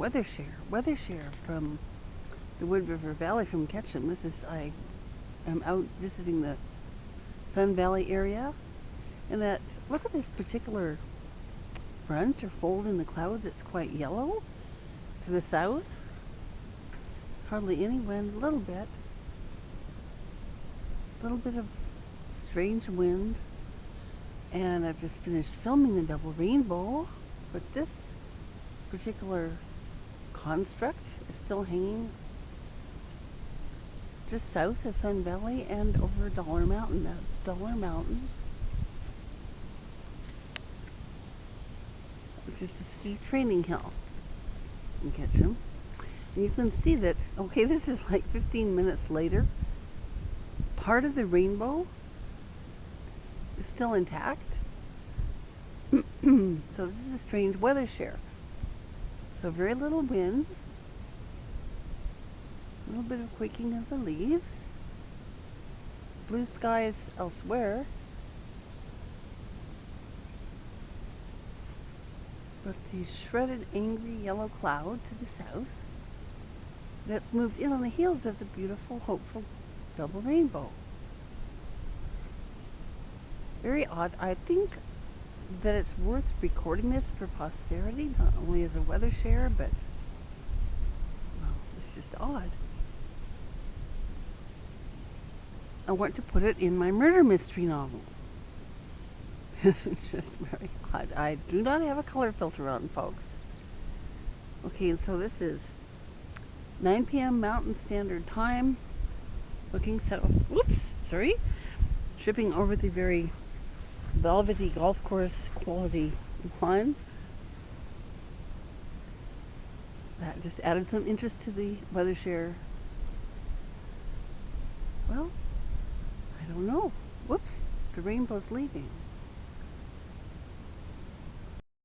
Weathershare from the Wood River Valley from Ketchum. I am out visiting the Sun Valley area, and look at this particular front or fold in the clouds. It's quite yellow to the south. Hardly any wind, a little bit of strange wind. And I've just finished filming the double rainbow, but this particular construct is still hanging just south of Sun Valley and over Dollar Mountain. That's Dollar Mountain, which is the ski training hill in Ketchum. And you can see that, okay, this is like 15 minutes later. Part of the rainbow is still intact. So this is a strange weather share. So very little wind, a little bit of quaking of the leaves, blue skies elsewhere, but the shredded, angry yellow cloud to the south that's moved in on the heels of the beautiful, hopeful double rainbow. Very odd. I think that it's worth recording this for posterity, not only as a weather share, but, well, it's just odd. I want to put it in my murder mystery novel. It's just very odd. I do not have a color filter on, folks. Okay, and so this is 9 p.m. Mountain Standard Time, looking south. Whoops, sorry. Tripping over the very velvety golf course quality lawn. That just added some interest to the weather share. Well, I don't know. Whoops, the rainbow's leaving.